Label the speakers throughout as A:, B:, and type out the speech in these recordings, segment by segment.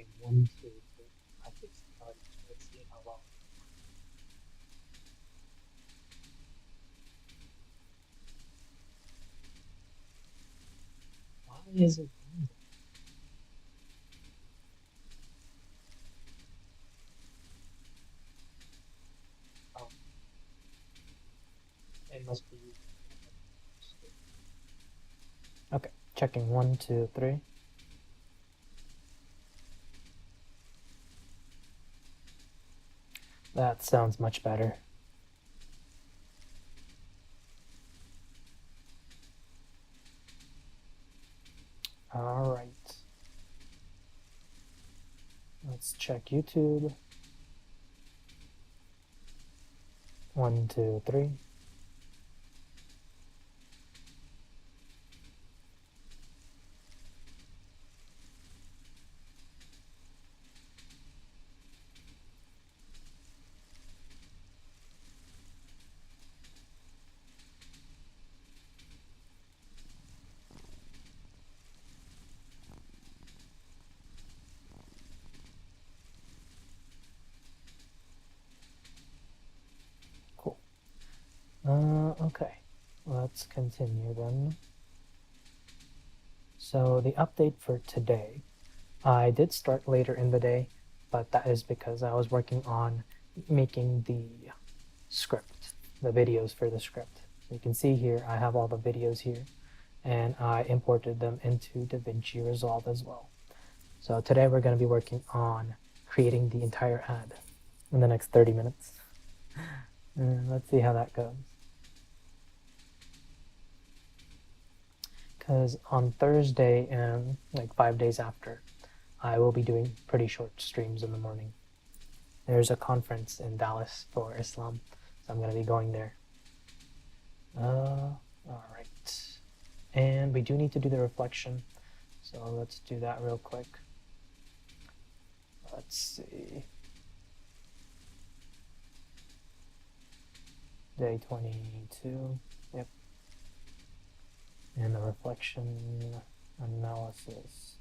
A: checking 1, 2, 3. I fixed the audio, so let's see how well. Why is it doing that? Oh, it must be using the Okay, checking 1, 2, 3. That sounds much better. All right. Let's check YouTube. 1, 2, 3. Cool. Okay. Let's continue then. So the update for today, I did start later in the day, but that is because I was working on making the script, the videos for the script. So you can see here, I have all the videos here, and I imported them into DaVinci Resolve as well. So today we're going to be working on creating the entire ad in the next 30 minutes. Let's see how that goes. Because on Thursday and like 5 days after, I will be doing pretty short streams in the morning. There's a conference in Dallas for Islam, so I'm going to be going there. All right. And we do need to do the reflection, so let's do that real quick. Let's see. Day 22. Yep. And the reflection analysis.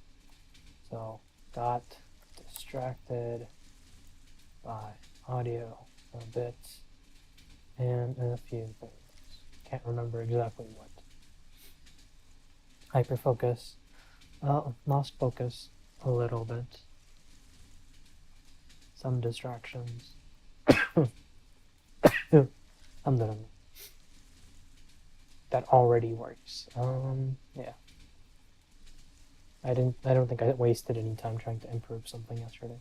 A: So got distracted by audio a bit and a few things. Can't remember exactly what. Hyperfocus. Lost focus a little bit. Some distractions. Alhamdulillah. That already works. Yeah. I don't think I wasted any time trying to improve something yesterday.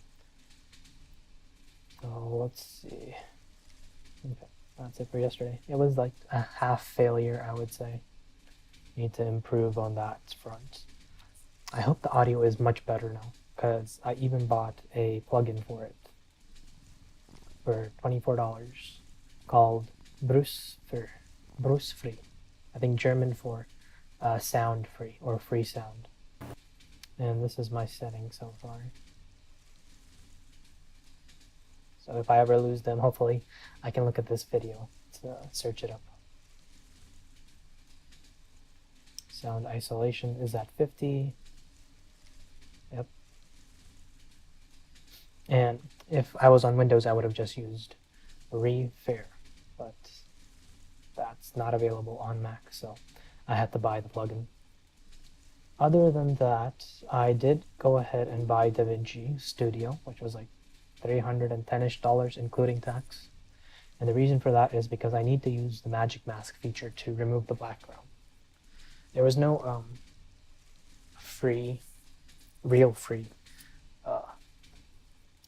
A: So let's see. Okay, that's it for yesterday. It was like a half failure, I would say. Need to improve on that front. I hope the audio is much better now, because I even bought a plugin for it for $24 called Bruce Free. I think German for sound free or free sound. And this is my setting so far. So if I ever lose them, hopefully I can look at this video to search it up. Sound isolation is at 50. Yep. And if I was on Windows, I would have just used Refair, but that's not available on Mac, so I had to buy the plugin. Other than that, I did go ahead and buy DaVinci Studio, which was like $310-ish including tax. And the reason for that is because I need to use the magic mask feature to remove the background. There was no real free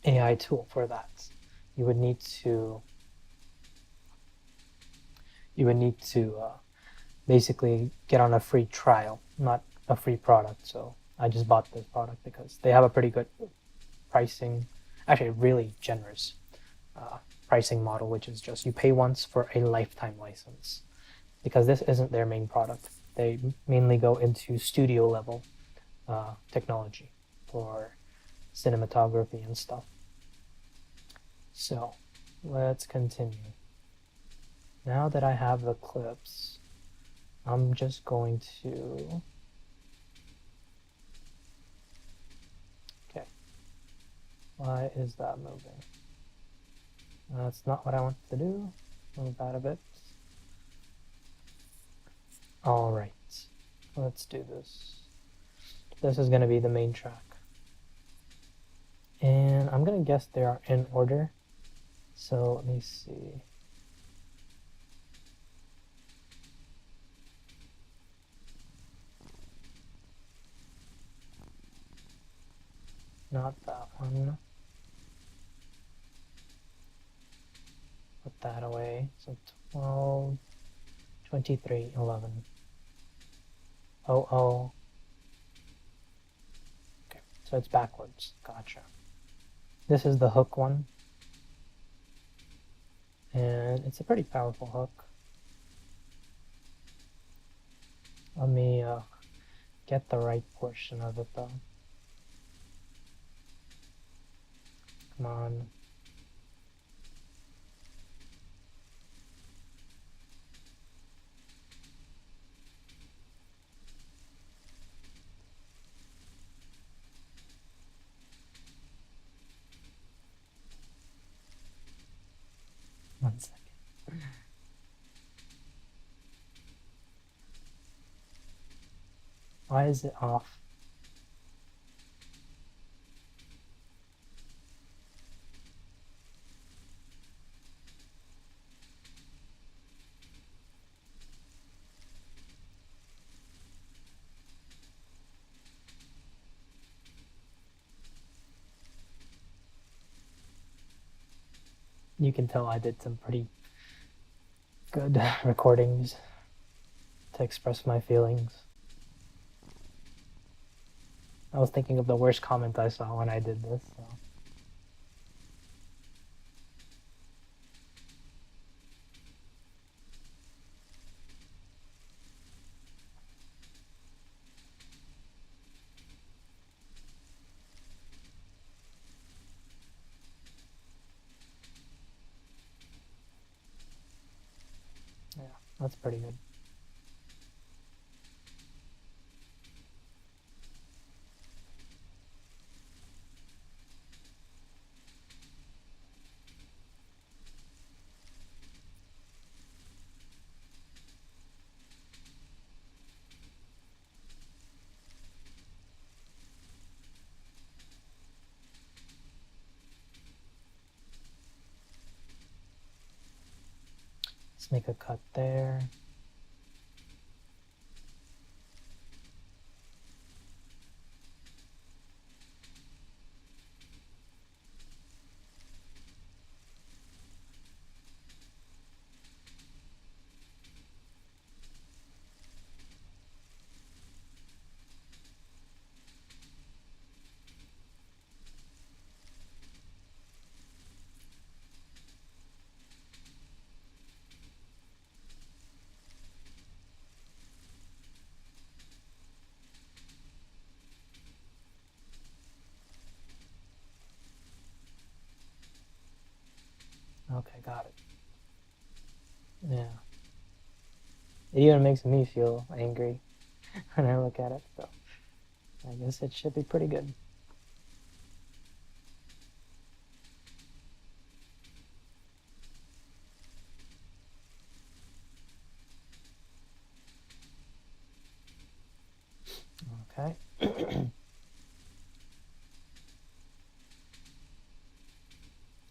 A: AI tool for that. You would need to basically get on a free trial, not a free product. So I just bought this product because they have a pretty good pricing, actually really generous pricing model, which is just you pay once for a lifetime license. Because this isn't their main product. They mainly go into studio level technology for cinematography and stuff. So let's continue. Now that I have the clips, I'm just going to, okay, Why is that moving? That's not what I want to do. Move out of it. Alright, let's do this. This is going to be the main track. And I'm going to guess they are in order. So let me see. Not that one. Put that away. So 12, 23, 11. Oh, oh. Okay, so it's backwards. Gotcha. This is the hook one. And it's a pretty powerful hook. Let me get the right portion of it though. Come on. One second. Why is it off? You can tell I did some pretty good recordings to express my feelings. I was thinking of the worst comment I saw when I did this. So. Yeah, that's pretty good. Let's make a cut there. Okay, got it. Yeah. It even makes me feel angry when I look at it, so I guess it should be pretty good. Okay.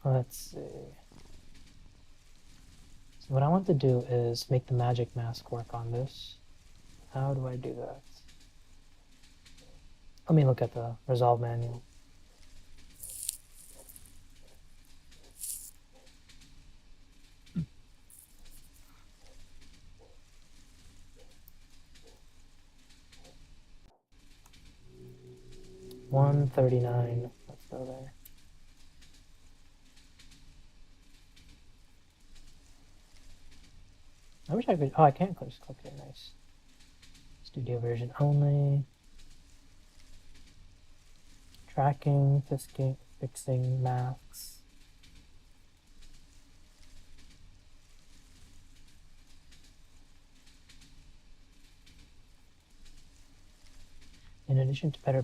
A: Let's see. So what I want to do is make the magic mask work on this. How do I do that? Let me look at the resolve manual. $139. Let's go there. I wish I could. Oh, I can't click. Okay, nice. Studio version only. Tracking, fixing masks. In addition to better.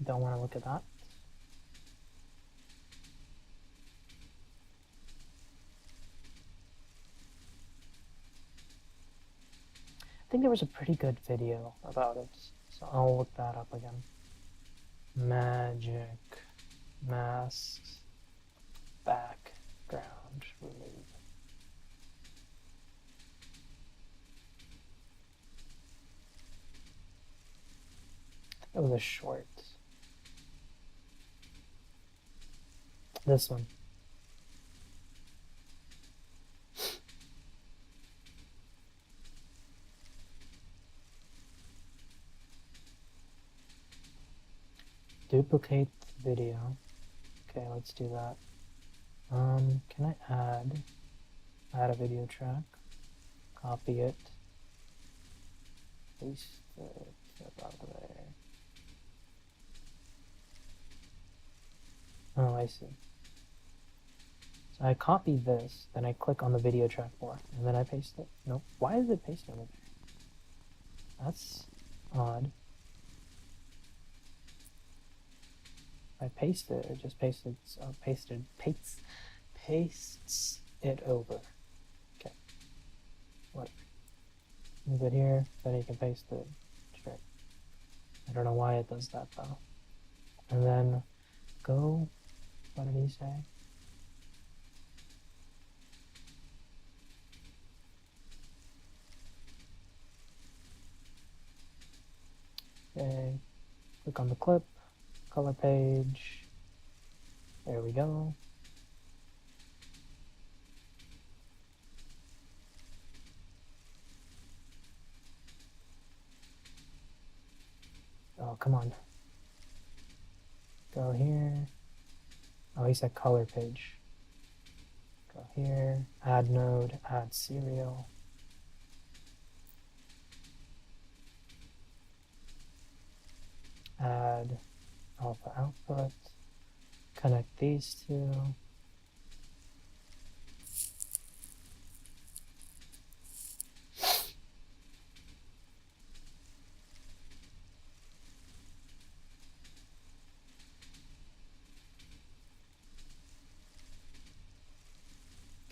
A: don't want to look at that. I think there was a pretty good video about it, so I'll look that up again. Magic masks background remove. It was a short. This one. Duplicate video. Okay, let's do that. Can I add a video track? Copy it. Paste it about there. Oh, I see. So I copy this, then I click on the video track more, and then I paste it. Nope. Why is it pasted over there? That's odd. If I paste it, it just pastes it over. Okay. Whatever. Move it here, then you can paste it straight. I don't know why it does that though. And then go, what did he say? Okay, click on the clip, color page, there we go. Oh, come on. Go here. Oh, he said color page. Go here, add node, add serial. Add alpha output, connect these two.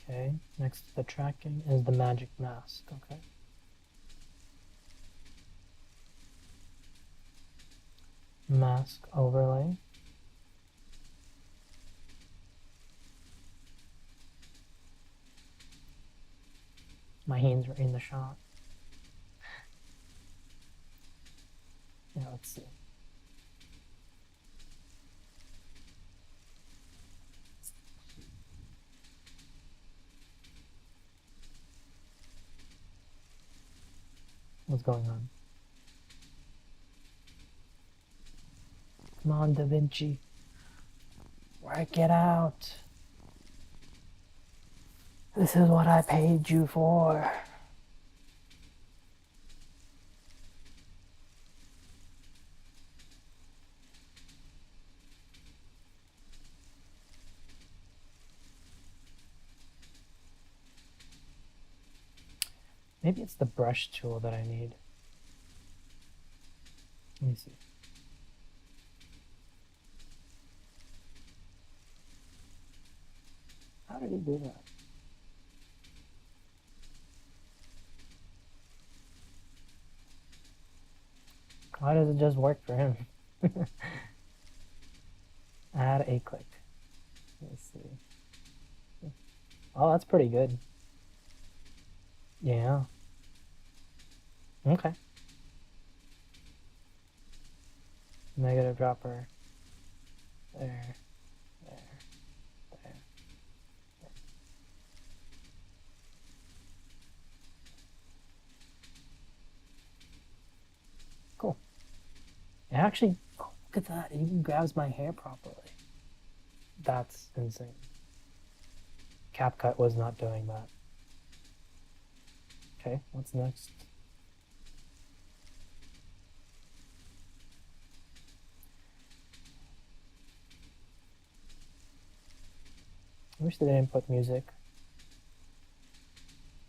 A: Okay, next to the tracking is the magic mask, okay. Mask overlay. My hands were in the shot. Yeah, let's see. What's going on? Come on, Da Vinci. Work it out. This is what I paid you for. Maybe it's the brush tool that I need. Let me see. How did he do that? Why does it just work for him? Add a click. Let's see. Oh, that's pretty good. Yeah. Okay. Negative dropper. There. There. There. Cool. It actually, oh, look at that. It even grabs my hair properly. That's insane. CapCut was not doing that. Okay, what's next? I wish they didn't put music.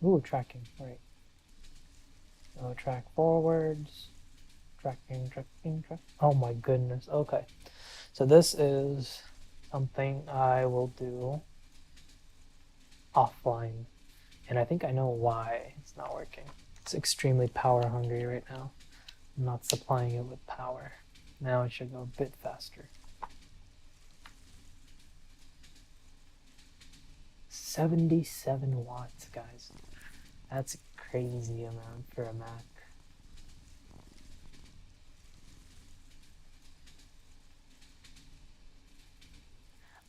A: Ooh, tracking, right. Oh, track forwards. Tracking. Oh my goodness. Okay. So this is something I will do offline. And I think I know why it's not working. It's extremely power hungry right now. I'm not supplying it with power. Now it should go a bit faster. 77 watts, guys. That's a crazy amount for a Mac.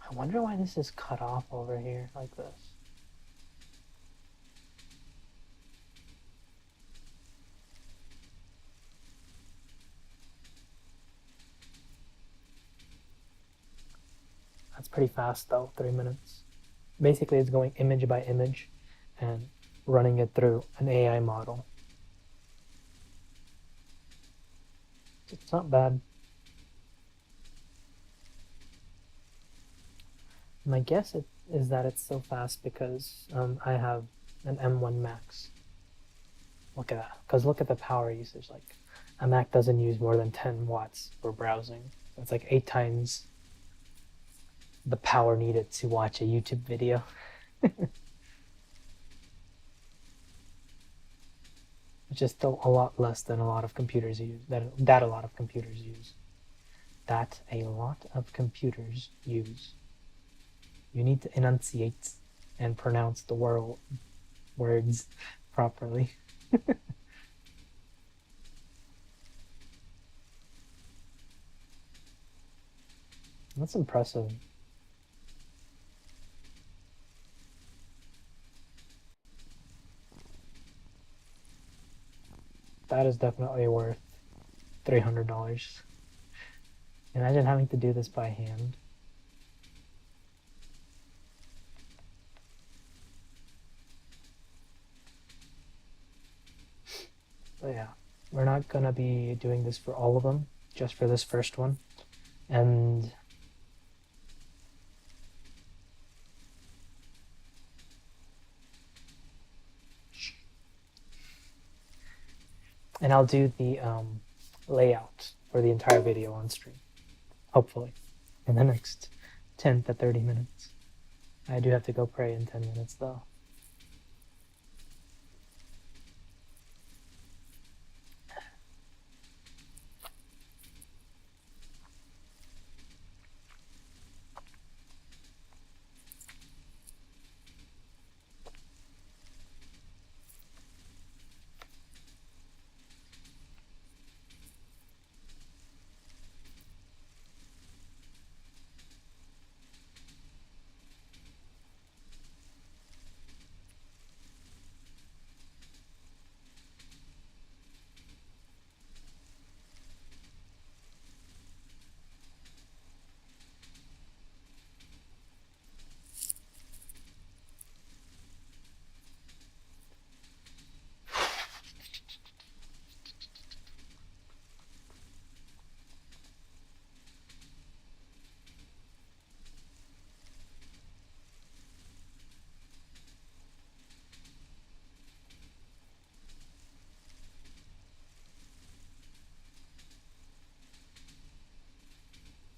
A: I wonder why this is cut off over here like this. That's pretty fast though, 3 minutes. Basically, it's going image by image and running it through an AI model. It's not bad. My guess is that it's so fast because I have an M1 Max. Look at that. Because look at the power usage. Like, a Mac doesn't use more than 10 watts for browsing. So it's like 8 times the power needed to watch a YouTube video. Which is still a lot less than a lot of computers use. That a lot of computers use. That a lot of computers use. You need to enunciate and pronounce the words properly. That's impressive. That is definitely worth $300. Imagine having to do this by hand. But yeah, we're not gonna be doing this for all of them, just for this first one. And I'll do the layout for the entire video on stream, hopefully, in the next 10 to 30 minutes. I do have to go pray in 10 minutes though.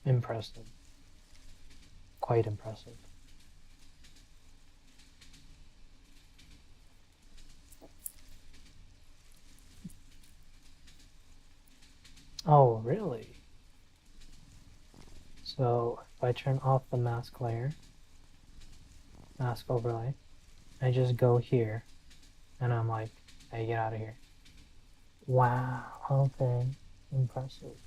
A: Impressive. Quite impressive. Oh, really? So if I turn off the mask layer, mask overlay, I just go here and I'm like, hey, get out of here. Wow, okay, impressive.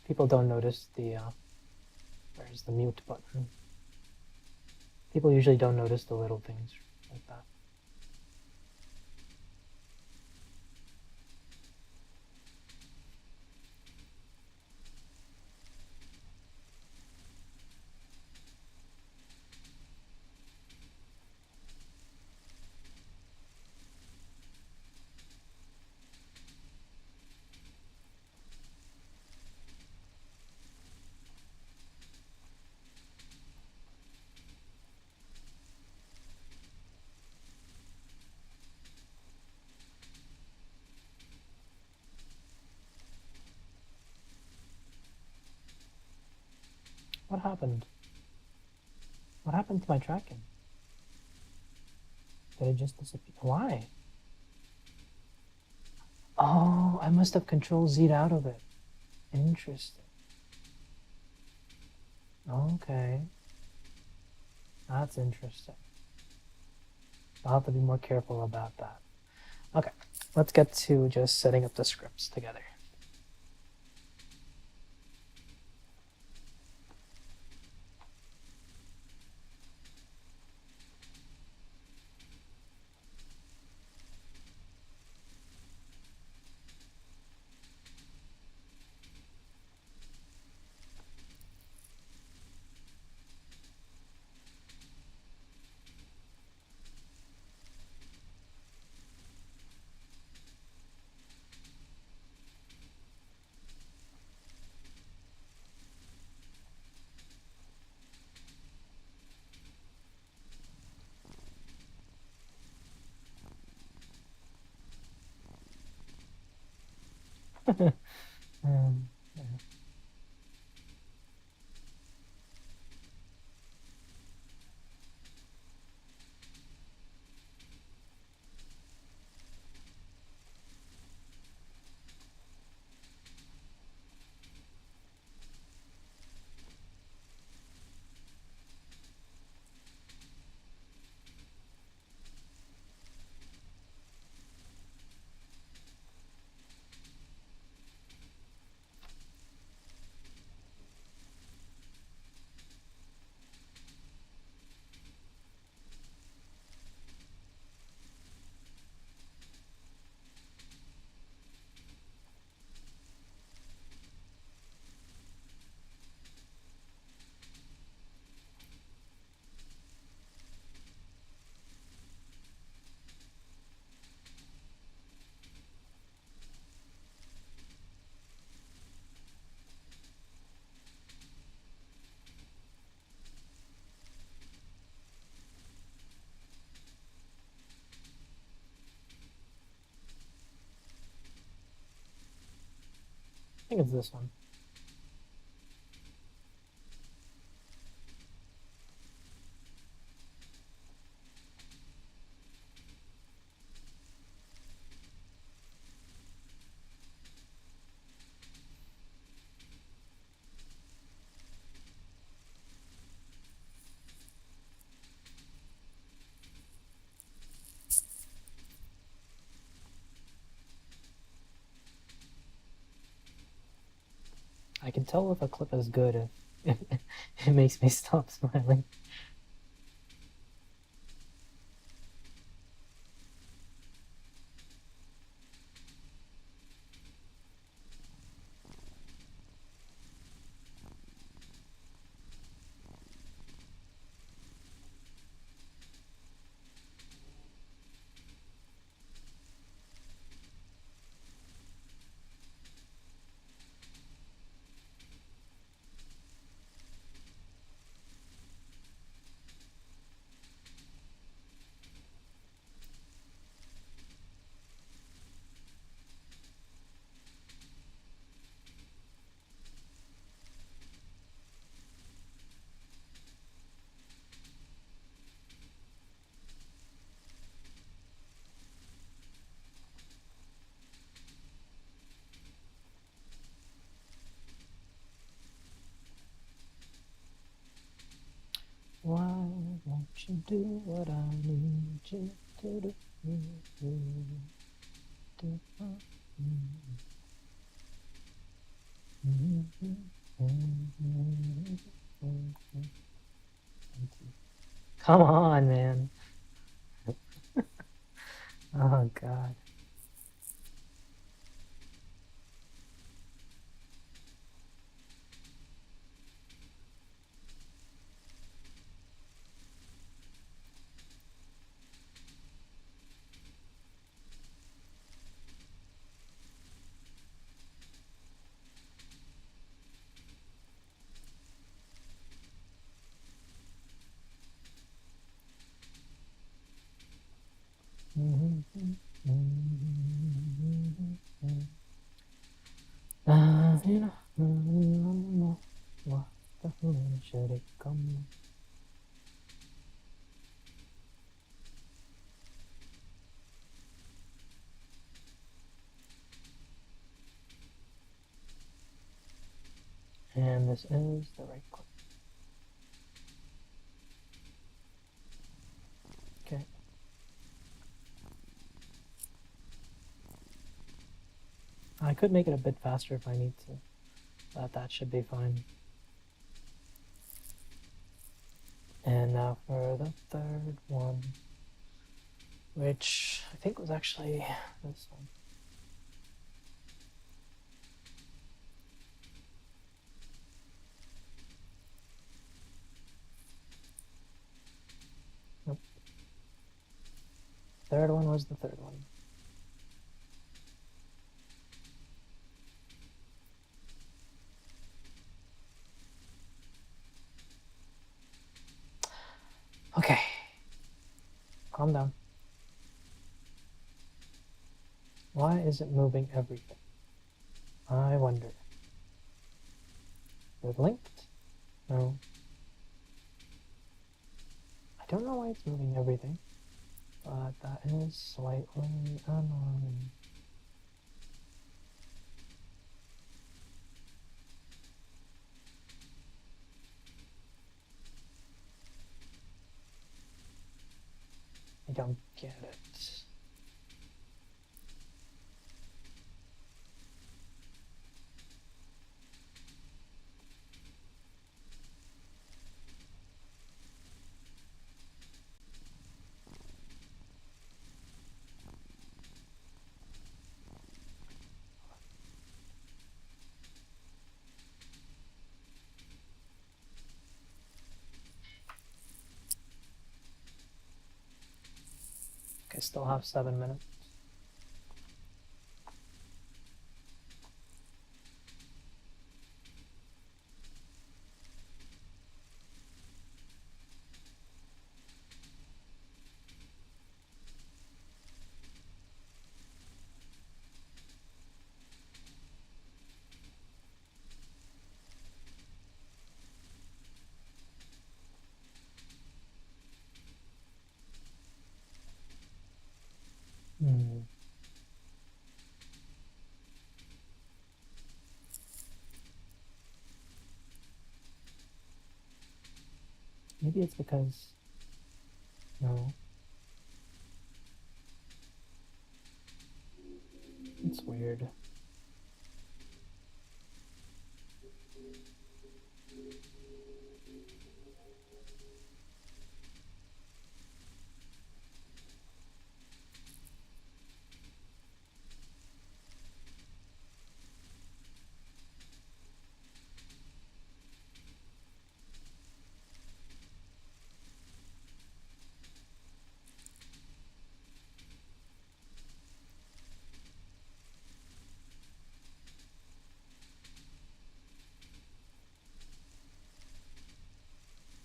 A: People don't notice the, where's the mute button? People usually don't notice the little things like that. What happened? What happened to my tracking? Did it just disappear? Why? Oh, I must have Control Z'd out of it. Interesting. Okay. That's interesting. I'll have to be more careful about that. Okay, let's get to just setting up the scripts together. Yeah. I think it's this one. I can tell if a clip is good if it makes me stop smiling. Why won't you do what I need you to do? Come on, man. Oh, God. When should it come? And this is the right clip. Okay. I could make it a bit faster if I need to, but that should be fine. And now for the third one, which I think was actually this one. Nope. Third one was the third one. Okay. Calm down. Why is it moving everything? I wonder. Is it linked? No. I don't know why it's moving everything, but that is slightly annoying. I don't get it. Okay, still have 7 minutes. Hmm. Maybe it's because... No. It's weird.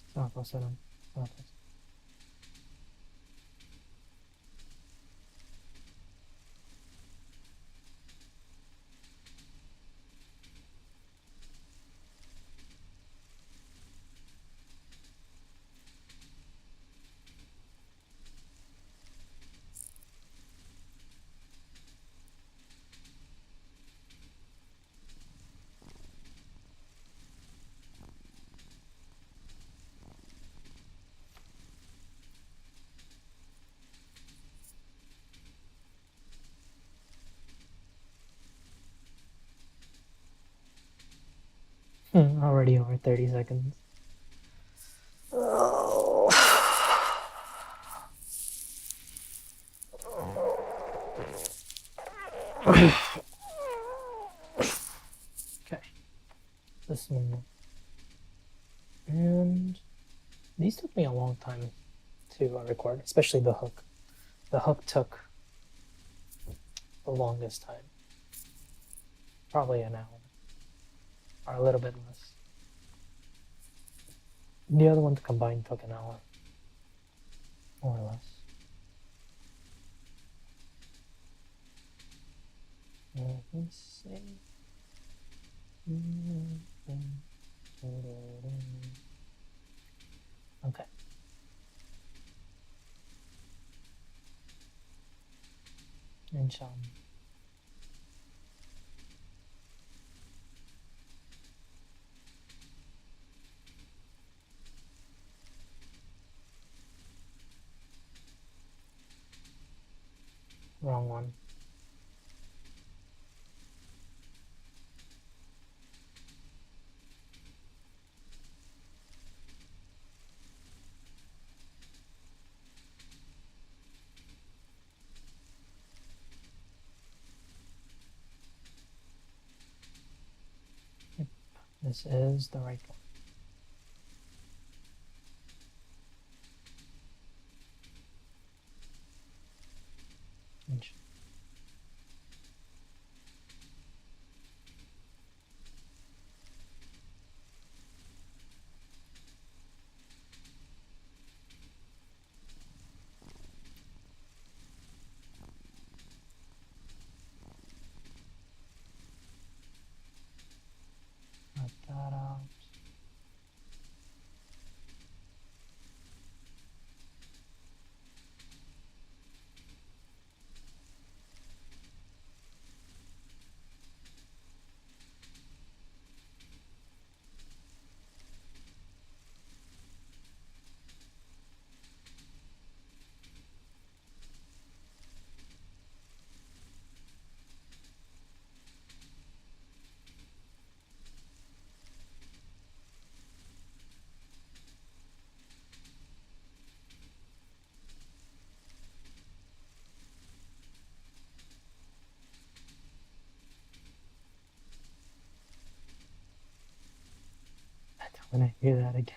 A: It's not supposed to. It's not supposed to. Already over 30 seconds. Oh. Okay. This one. And these took me a long time to record, especially the hook. The hook took the longest time. Probably an hour. Or a little bit less. The other one combined took an hour. More or less. Let me see. Okay. Inshallah. Wrong one. Yep. This is the right one. Inshallah. Cut that out. I don't want to hear that again.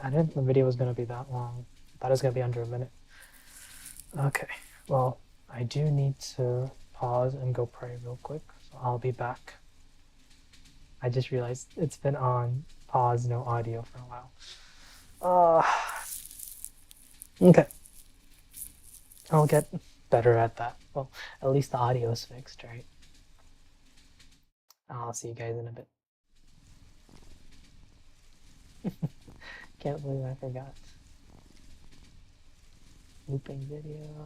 A: I didn't think the video was going to be that long. I thought it was going to be under a minute. Okay, well, I do need to pause and go pray real quick, so I'll be back. I just realized it's been on pause, no audio for a while. Okay, I'll get better at that. Well, at least the audio is fixed, right? I'll see you guys in a bit. Can't believe I forgot. Looping video.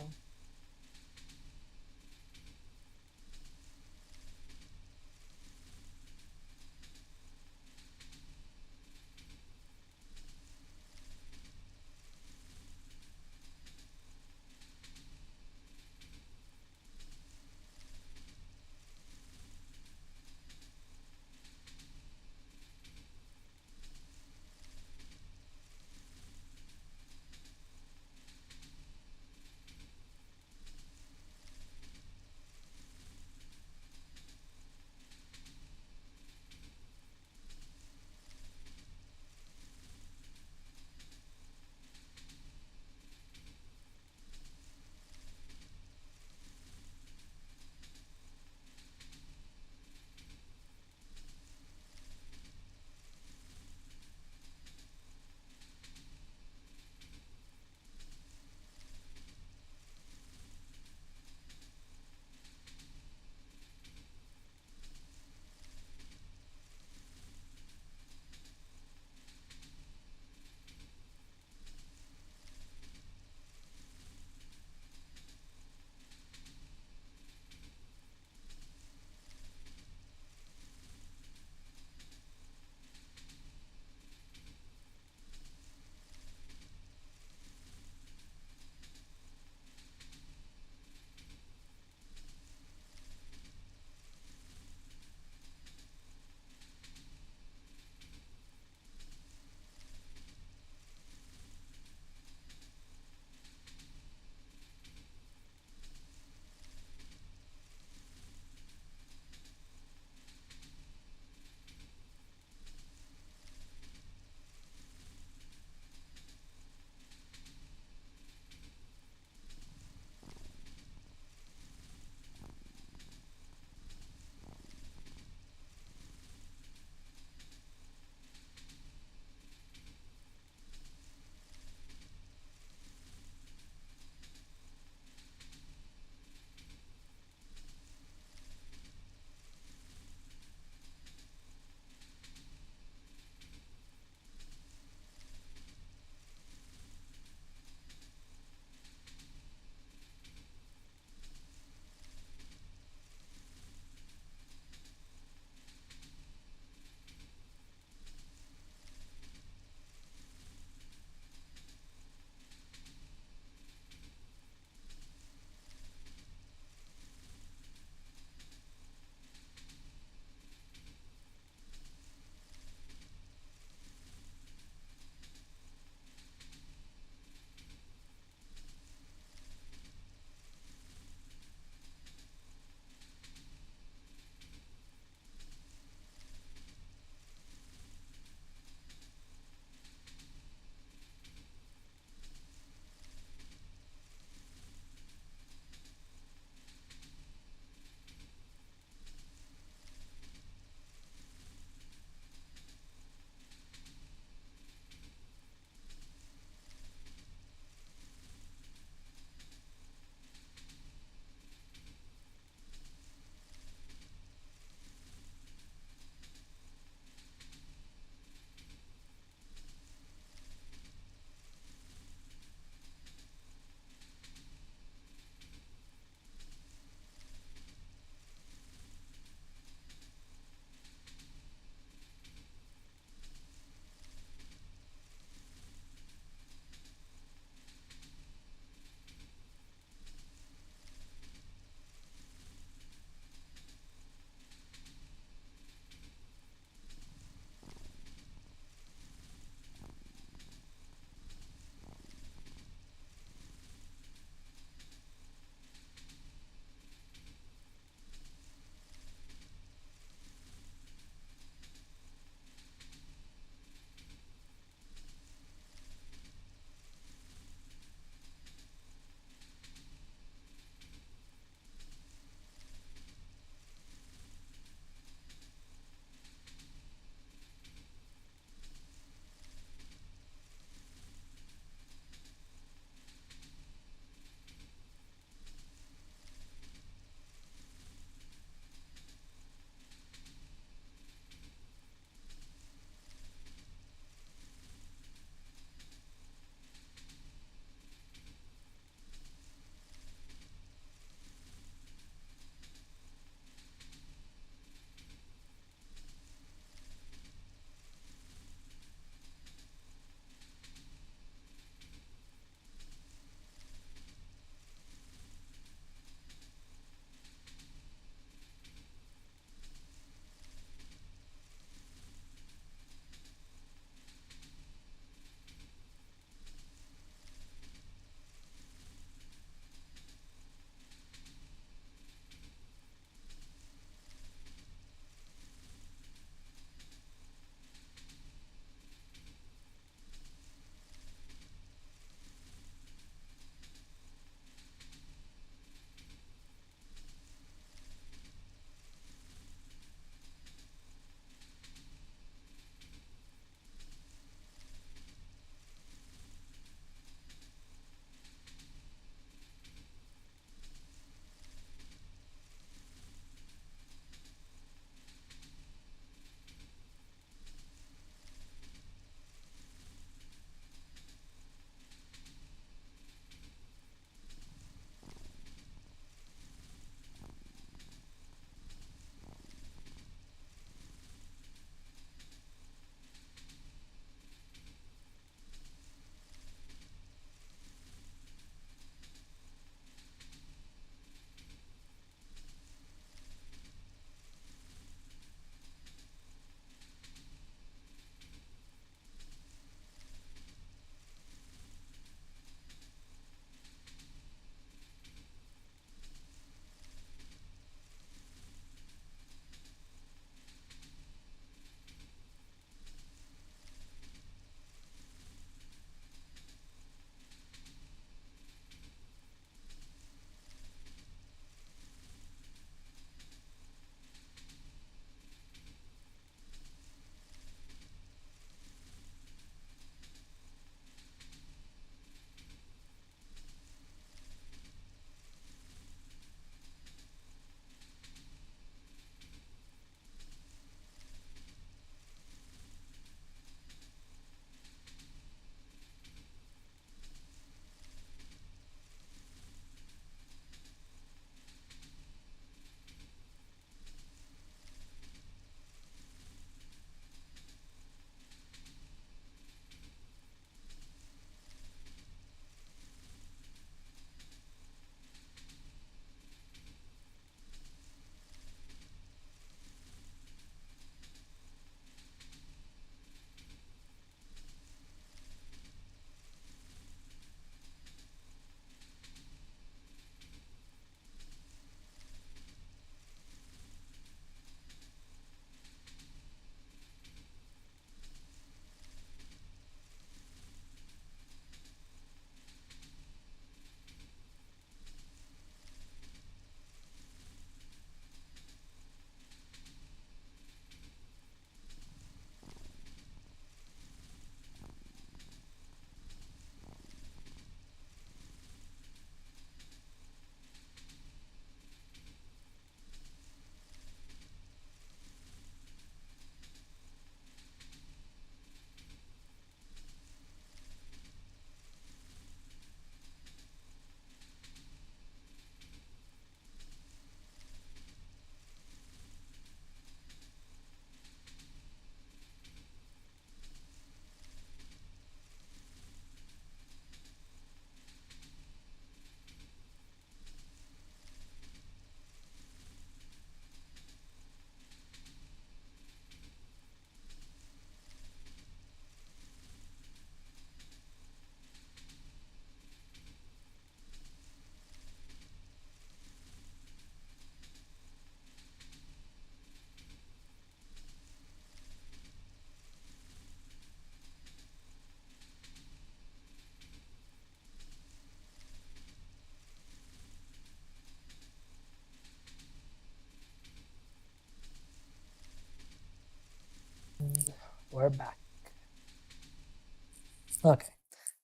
A: Okay,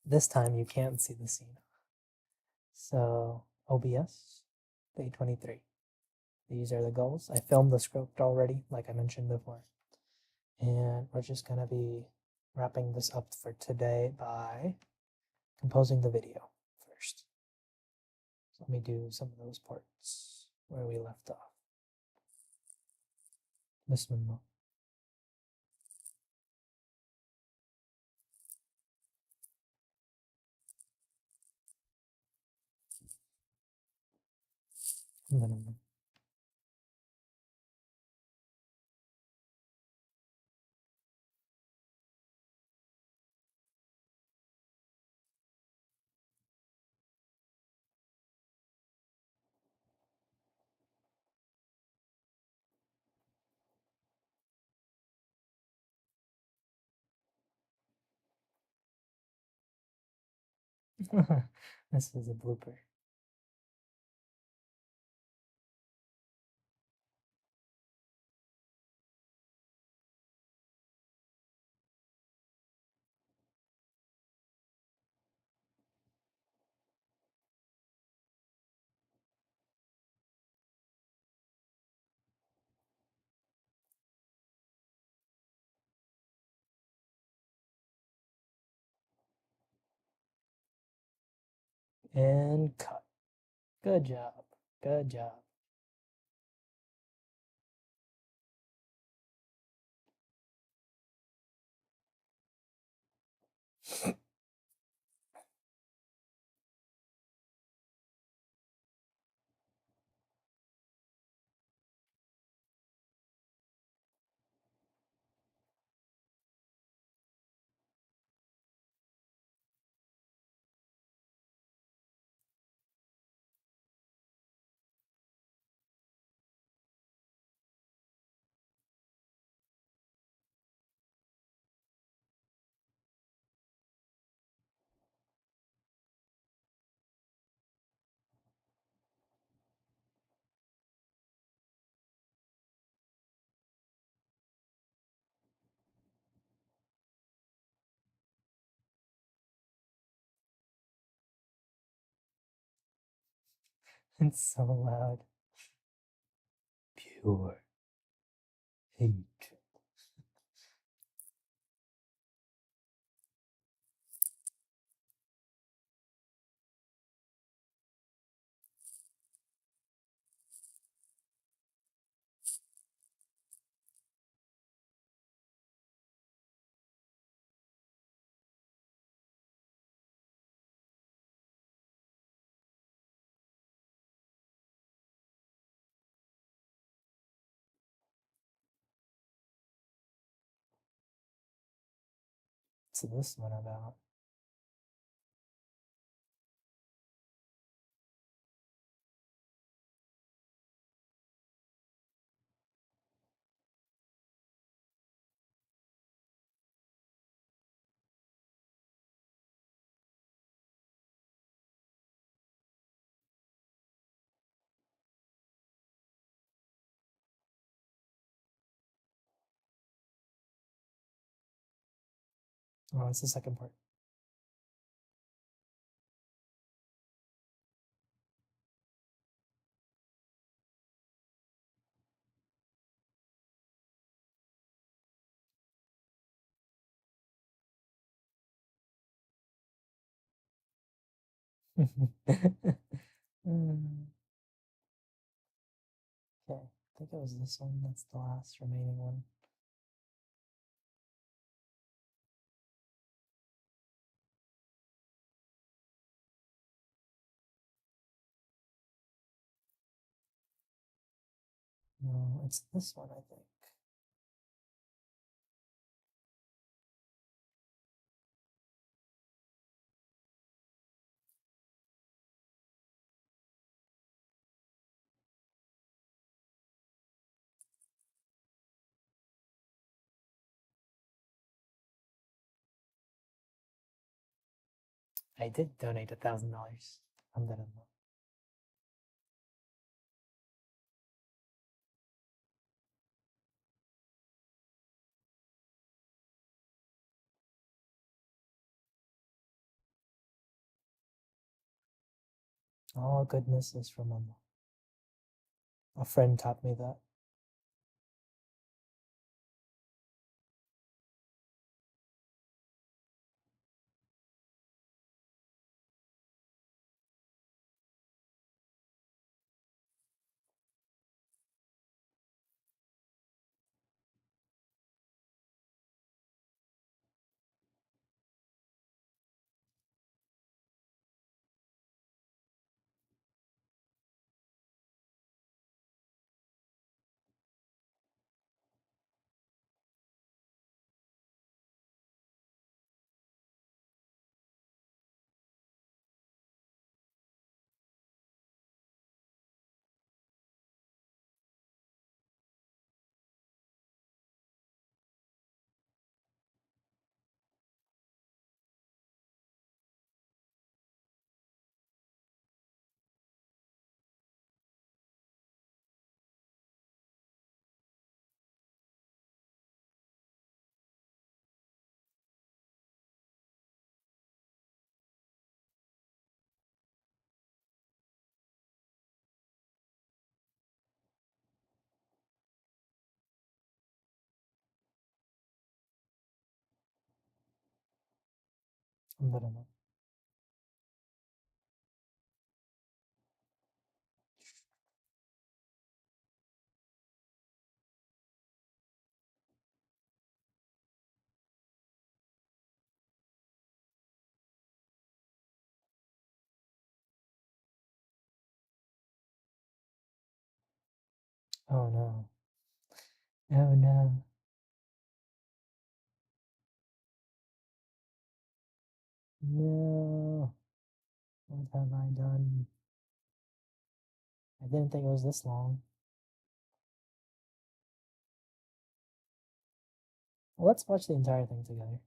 A: this time you can't see the scene. So OBS, day 23. These are the goals. I filmed the script already, like I mentioned before. And we're just going to be wrapping this up for today by composing the video first. So let me do some of those parts where we left off. This one. And then this is a blooper. And cut. Good job. Good job. It's so loud. Pure hatred. What's this one about? Oh, it's the second part. Mm, okay, I think it was this one. That's the last remaining one. No, it's this one, I think. I did donate $1,000. I'm done. All goodness is from Allah. A friend taught me that. Alhamdulillah. Oh no. Oh no. No. What have I done? I didn't think it was this long. Well, let's watch the entire thing together.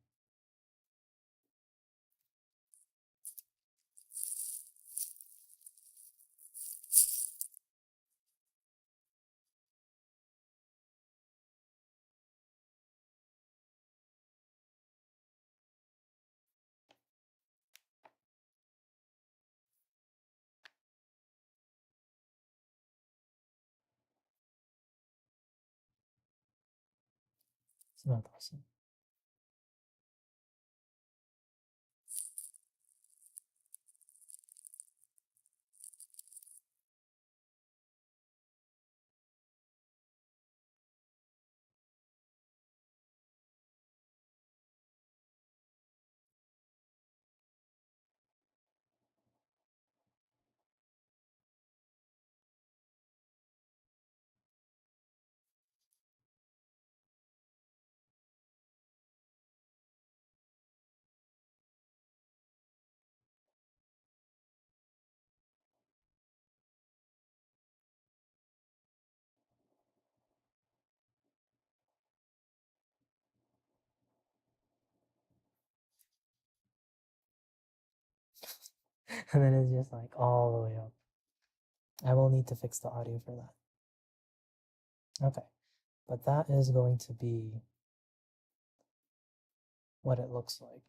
A: It's not awesome. And then it's just like all the way up. I will need to fix the audio for that. Okay. But that is going to be what it looks like.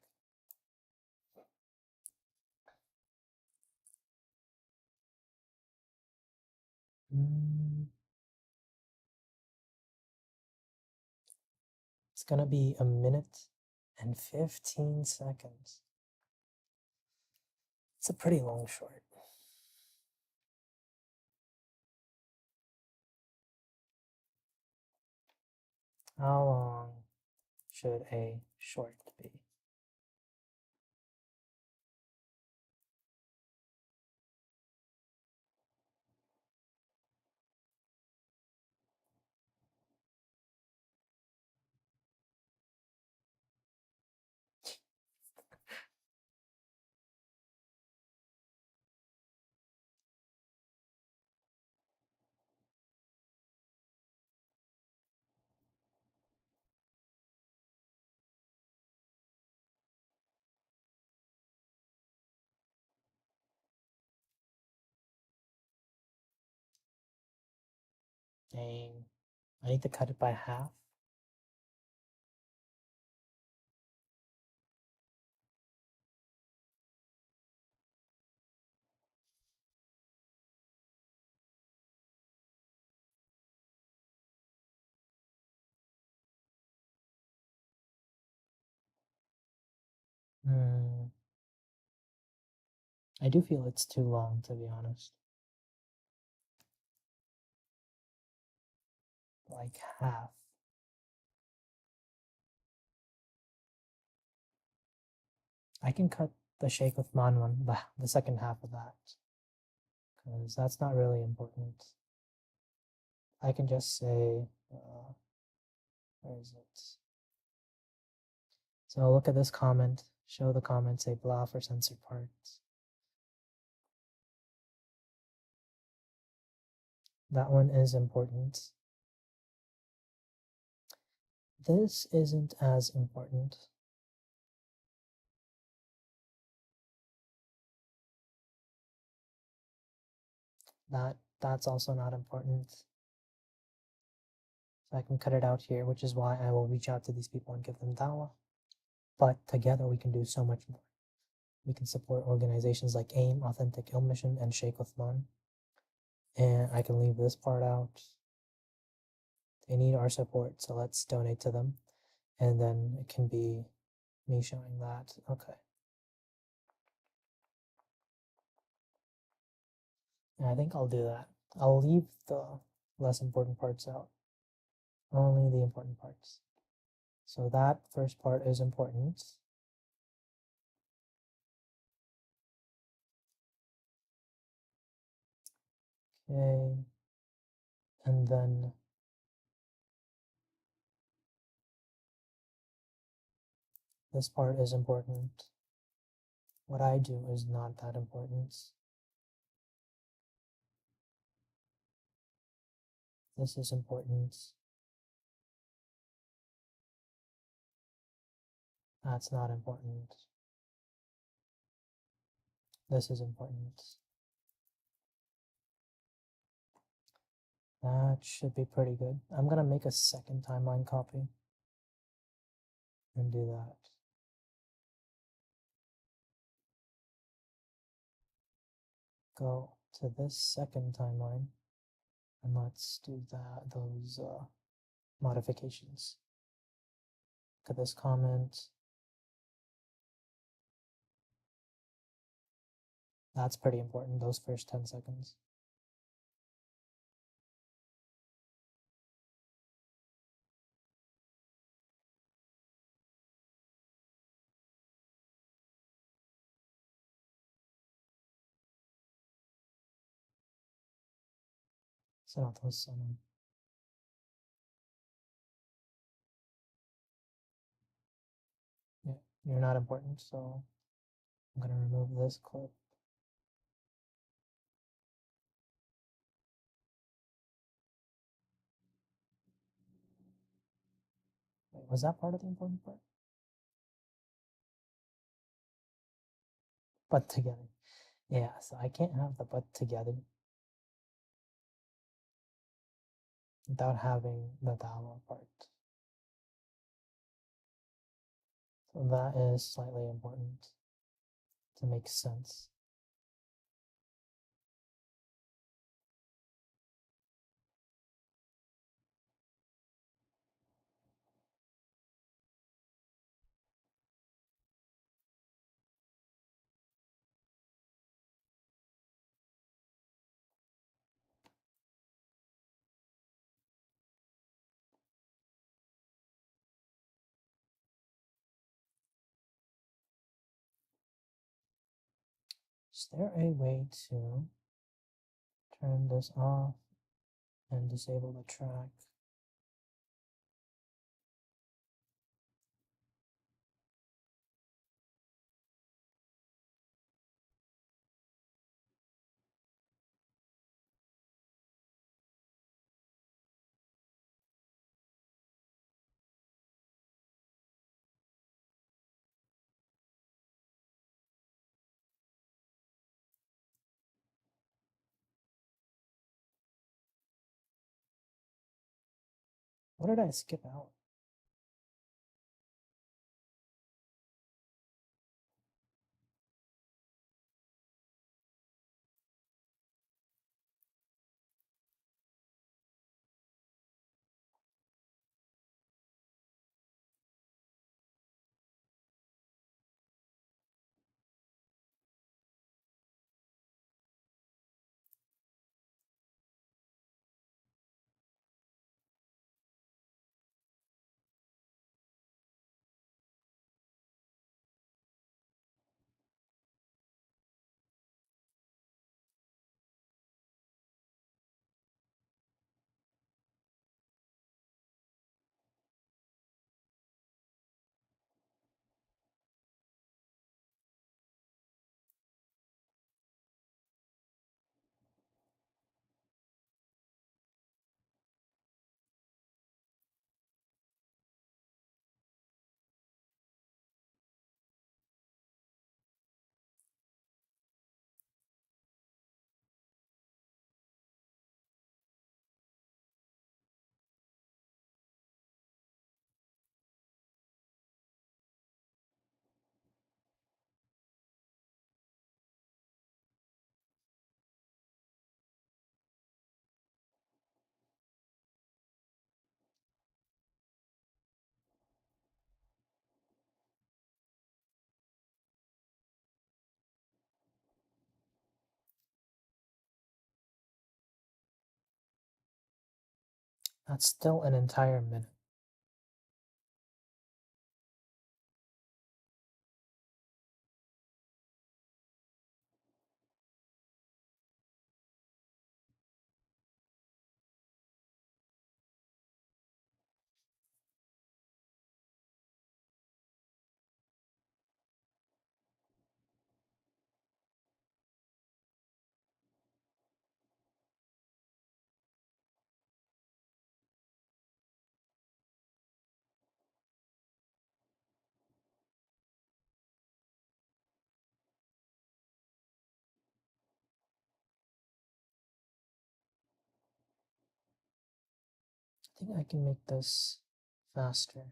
A: It's gonna be a minute and 15 seconds. It's a pretty long short. How long should a short be? Dang. I need to cut it by half. I do feel it's too long, to be honest. Like half. I can cut the Shake with Man one, the second half of that, because that's not really important. I can just say, where is it? So look at this comment, show the comment, say blah for censored parts. That one is important. This isn't as important. That's also not important. So I can cut it out here, which is why I will reach out to these people and give them dawah. But together we can do so much more. We can support organizations like AIM, Authentic Ill Mission, and Sheikh Uthman. And I can leave this part out. They need our support, so let's donate to them. And then it can be me showing that. Okay. And I think I'll do that. I'll leave the less important parts out. Only the important parts. So that first part is important. Okay. And then this part is important. What I do is not that important. This is important. That's not important. This is important. That should be pretty good. I'm gonna make a second timeline copy and do that. Go to this second timeline and let's do those modifications. Look at this comment. That's pretty important, those first 10 seconds. Yeah, you're not important, so I'm gonna remove this clip. Wait, was that part of the important part? But together. Yeah, so I can't have the but together without having the dawah part. So that is slightly important to make sense. Is there a way to turn this off and disable the track? What did I skip out? That's still an entire minute. I think I can make this faster.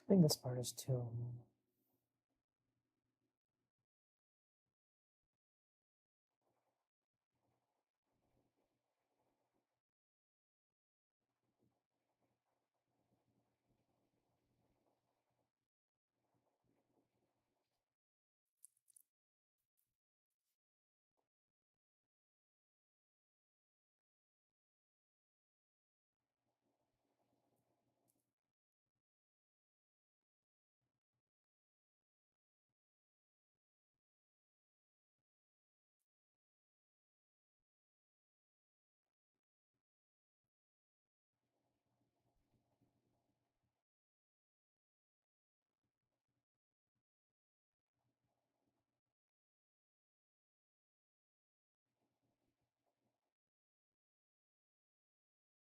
A: I think this part is too.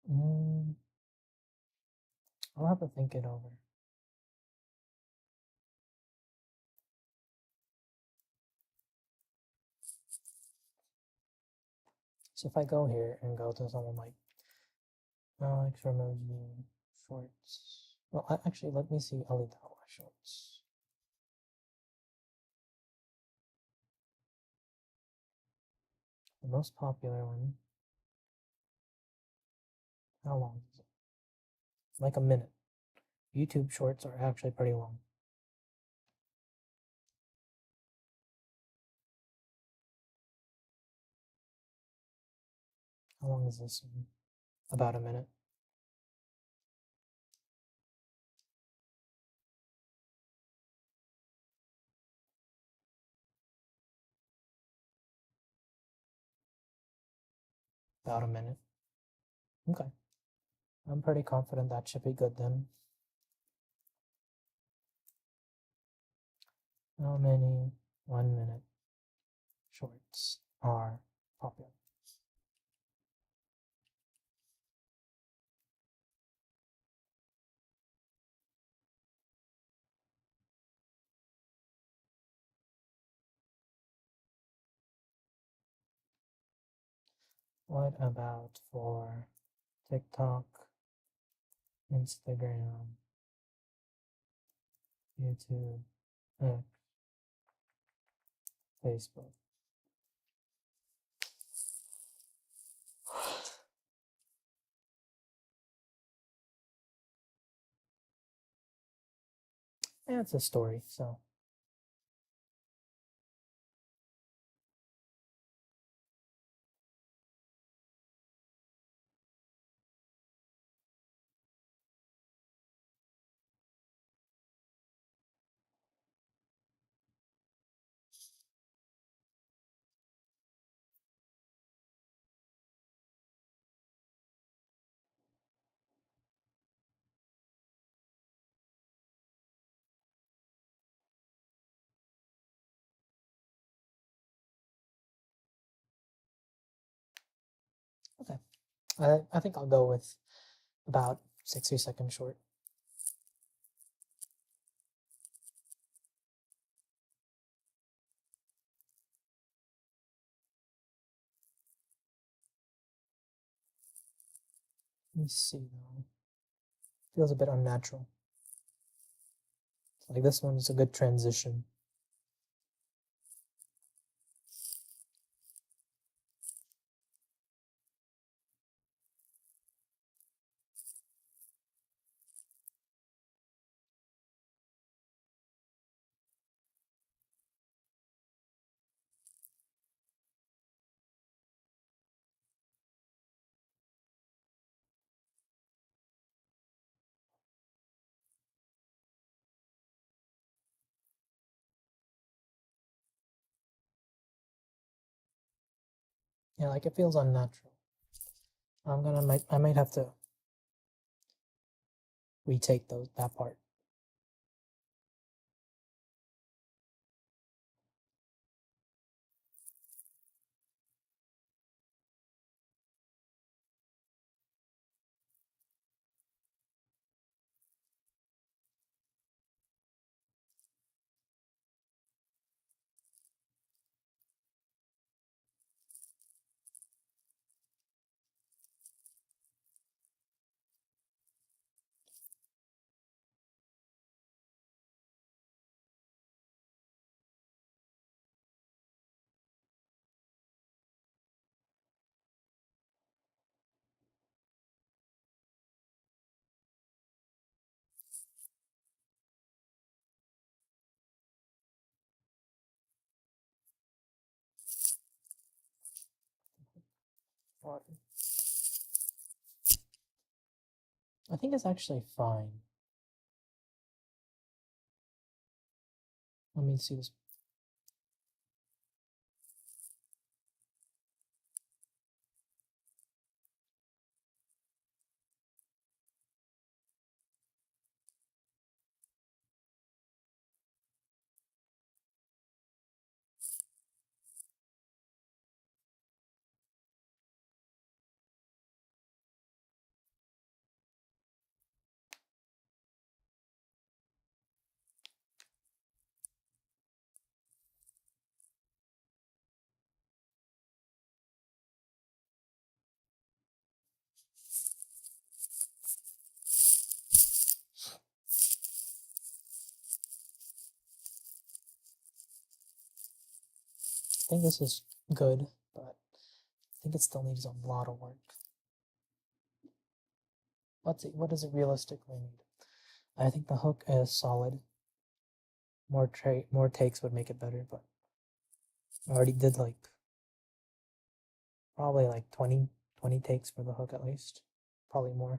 A: Mm, I'll have to think it over. So if I go here and go to someone like Alex Ramosi Shorts. Well, actually, let me see Alitawa Shorts. The most popular one. How long is it? Like a minute. YouTube Shorts are actually pretty long. How long is this one? About a minute. About a minute. Okay. I'm pretty confident that should be good then. How many 1 minute shorts are popular? What about for TikTok, Instagram, YouTube, X, Facebook? Yeah, it's a story, so Okay. I think I'll go with about 60 seconds short. Let me see though. Feels a bit unnatural. Like this one's a good transition. Yeah, like it feels unnatural. I might have to retake that part. I think it's actually fine. Let me see this. I think this is good, but I think it still needs a lot of work. What does it realistically need? I think the hook is solid. More takes would make it better, but I already did like probably like 20 takes for the hook at least. Probably more.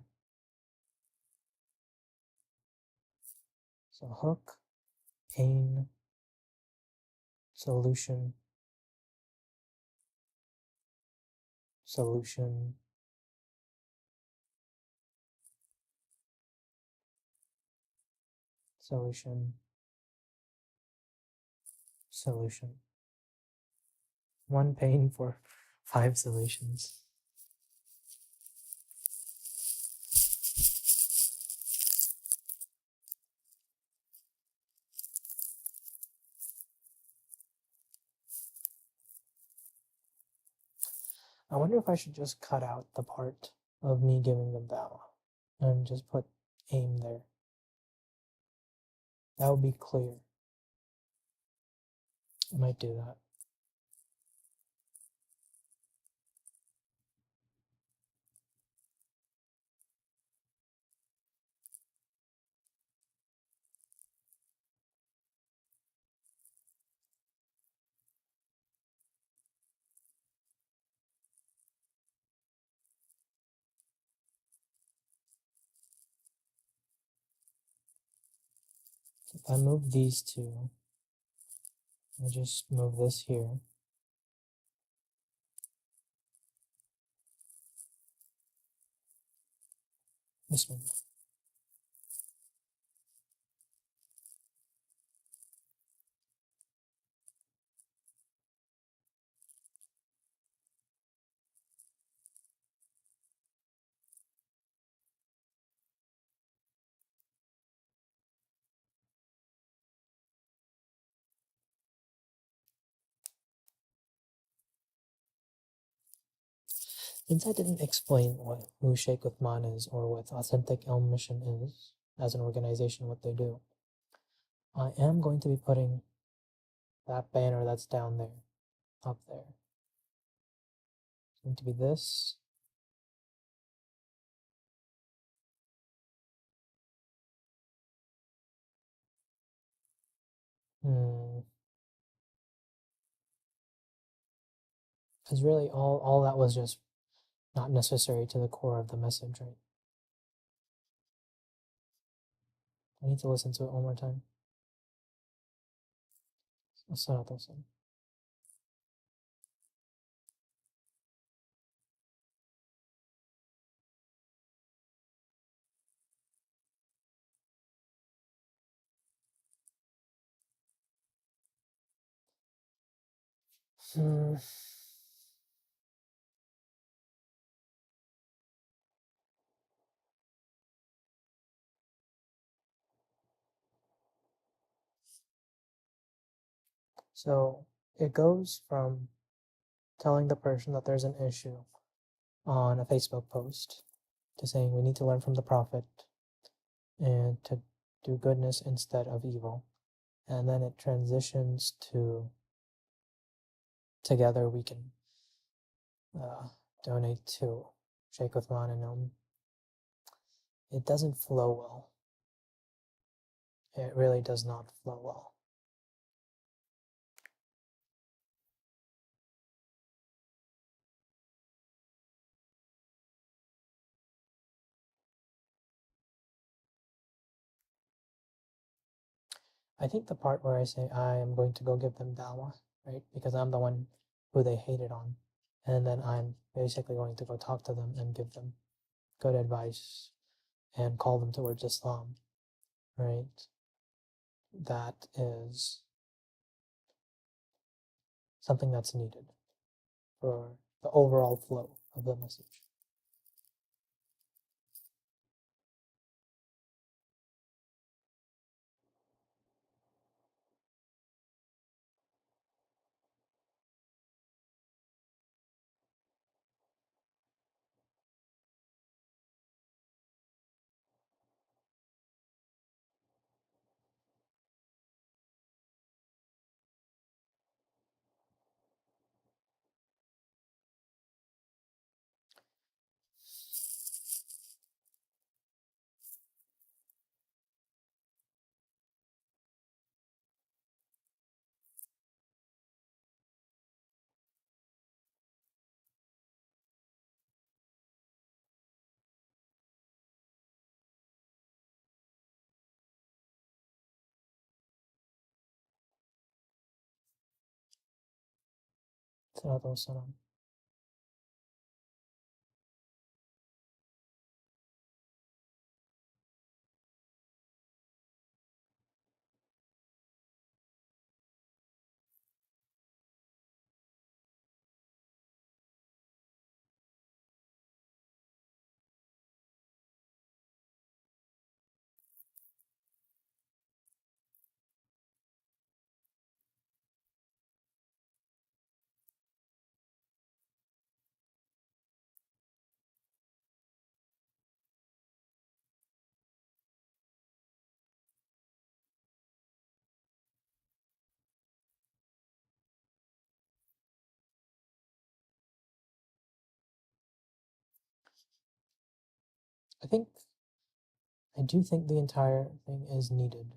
A: So hook, pain, solution, solution, solution, solution. One pain for 5 solutions. I wonder if I should just cut out the part of me giving them that and just put aim there. That would be clear. I might do that. So if I move these two, I just move this here. This one. Since I didn't explain who Sheikh Uthman is or what Authentic Elm Mission is as an organization, what they do, I am going to be putting that banner that's down there up there. It's going to be this. Because really all that was just not necessary to the core of the message, right? I need to listen to it one more time. صراط وسلام. Hmm. So it goes from telling the person that there's an issue on a Facebook post to saying we need to learn from the Prophet and to do goodness instead of evil. And then it transitions to together we can donate to Sheikh Uthman and it doesn't flow well. It really does not flow well. I think the part where I say I am going to go give them dawah, right? Because I'm the one who they hated on. And then I'm basically going to go talk to them and give them good advice and call them towards Islam, right? That is something that's needed for the overall flow of the message. Salatu wassalam. I think I do think the entire thing is needed.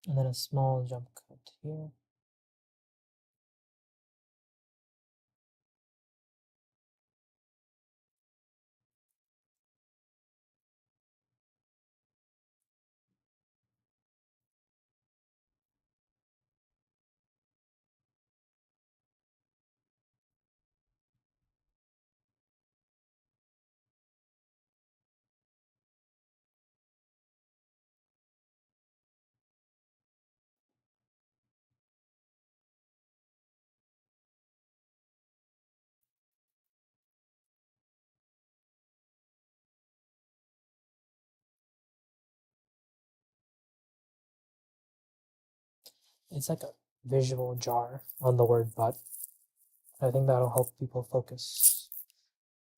A: And then a small jump cut here. It's like a visual jar on the word but. I think that'll help people focus,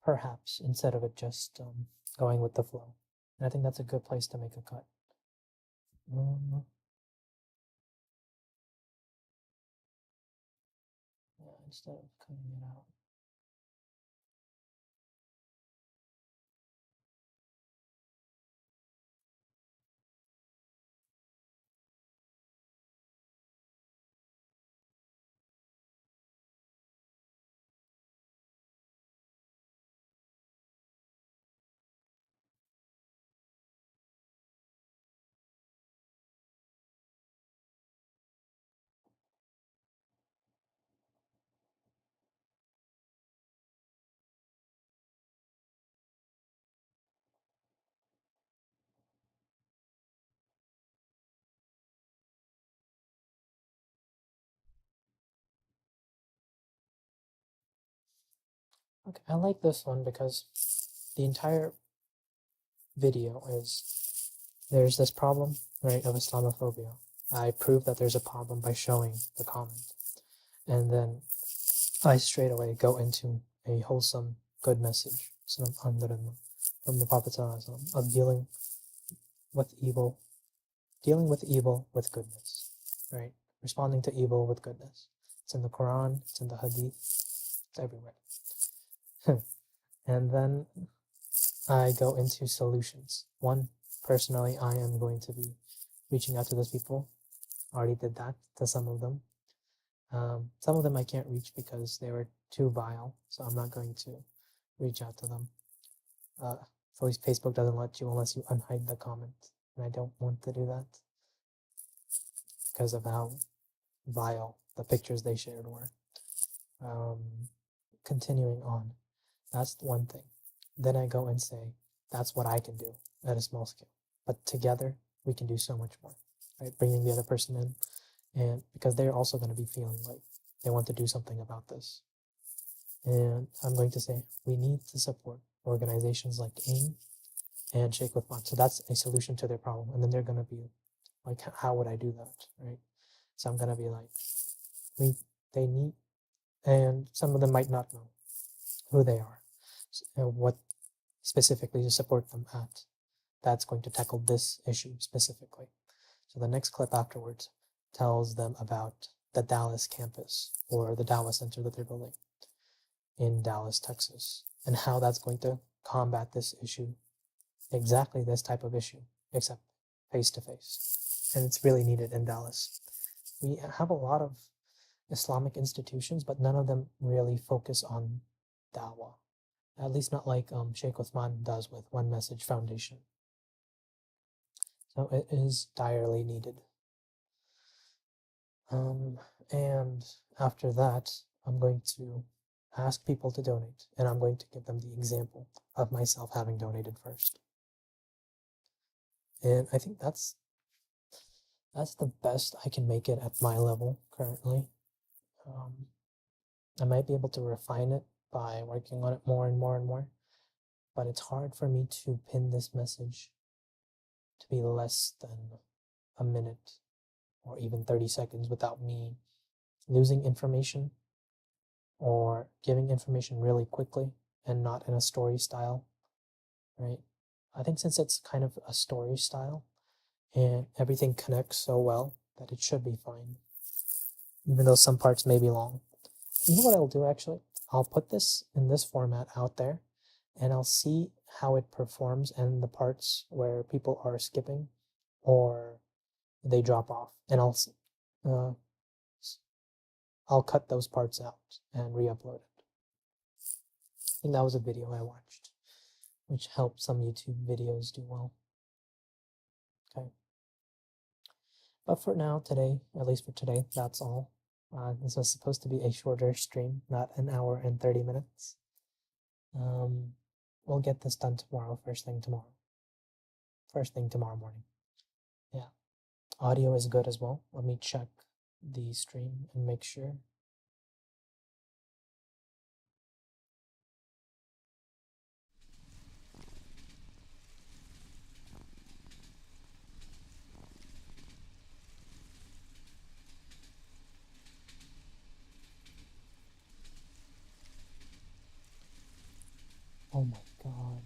A: perhaps, instead of it just going with the flow. And I think that's a good place to make a cut. Um, yeah, instead of cutting it out. Okay, I like this one because the entire video is there's this problem, right, of Islamophobia. I prove that there's a problem by showing the comment. And then I straight away go into a wholesome, good message from the Prophet of with evil, dealing with evil with goodness, right? Responding to evil with goodness. It's in the Quran, it's in the Hadith, it's everywhere. And then I go into solutions. One, personally, I am going to be reaching out to those people. I already did that to some of them. Some of them I can't reach because they were too vile, so I'm not going to reach out to them. At least Facebook doesn't let you unless you unhide the comment, and I don't want to do that because of how vile the pictures they shared were. Continuing on, that's one thing. Then I go and say, that's what I can do at a small scale. But together, we can do so much more, right? Bringing the other person in, and because they're also going to be feeling like they want to do something about this. And I'm going to say, we need to support organizations like AIM and Shake with Bond. So that's a solution to their problem. And then they're going to be like, how would I do that, right? So I'm going to be like, they need, and some of them might not know who they are, and what specifically to support them at. That's going to tackle this issue specifically. So the next clip afterwards tells them about the Dallas campus or the Dallas Center that they're building in Dallas, Texas, and how that's going to combat this issue, exactly this type of issue, except face to face. And it's really needed in Dallas. We have a lot of Islamic institutions, but none of them really focus on dawah. At least not like Sheikh Uthman does with One Message Foundation. So it is direly needed. And after that, I'm going to ask people to donate, and I'm going to give them the example of myself having donated first. And I think that's the best I can make it at my level currently. I might be able to refine it by working on it more and more and more, but it's hard for me to pin this message to be less than a minute or even 30 seconds without me losing information or giving information really quickly and not in a story style, right? I think since it's kind of a story style and everything connects so well that it should be fine, even though some parts may be long. You know what I'll do actually? I'll put this in this format out there and I'll see how it performs and the parts where people are skipping or they drop off, and uh, I'll cut those parts out and re-upload it. I think that was a video I watched, which helped some YouTube videos do well. Okay. But for now, today, at least for today, that's all. This was supposed to be a shorter stream, not an hour and 30 minutes. We'll get this done tomorrow, first thing tomorrow. First thing tomorrow morning. Yeah. Audio is good as well. Let me check the stream and make sure. Oh my god.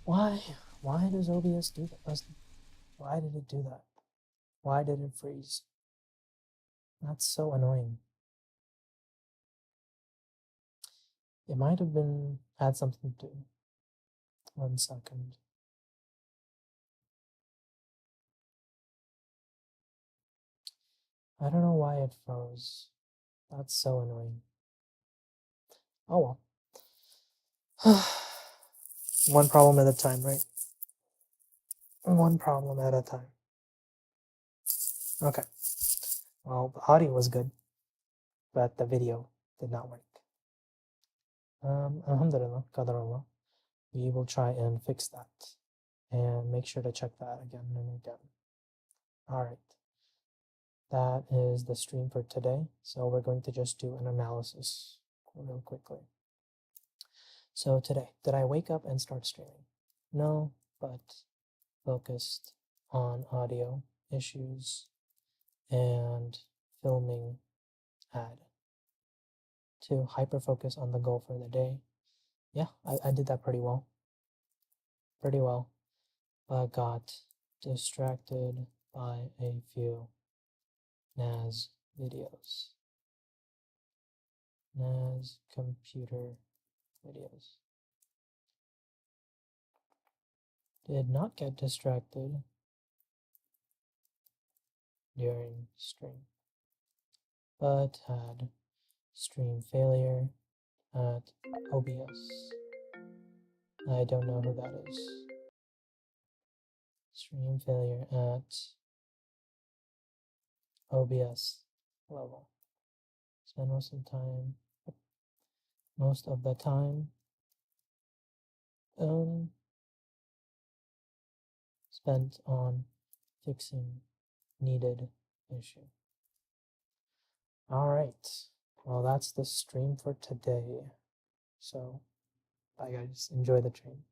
A: Why? Why does OBS do that? Why did it do that? Why did it freeze? That's so annoying. It might have had something to do. 1 second. I don't know why it froze. That's so annoying. Oh well. One problem at a time, right? One problem at a time. Okay. Well, the audio was good, but the video did not work. Alhamdulillah, qadarullah. We will try and fix that. And make sure to check that again and again. Alright. That is the stream for today. So we're going to just do an analysis real quickly. So today, did I wake up and start streaming? No, but focused on audio issues and filming had to hyper focus on the goal for the day. Yeah, I did that pretty well. Pretty well. But got distracted by a few NAS videos. NAS computer videos. Did not get distracted during stream, but had stream failure at OBS. I don't know who that is. Stream failure at OBS level. Spend most of the time spent on fixing needed issue. Alright, well that's the stream for today. So, bye guys, enjoy the stream.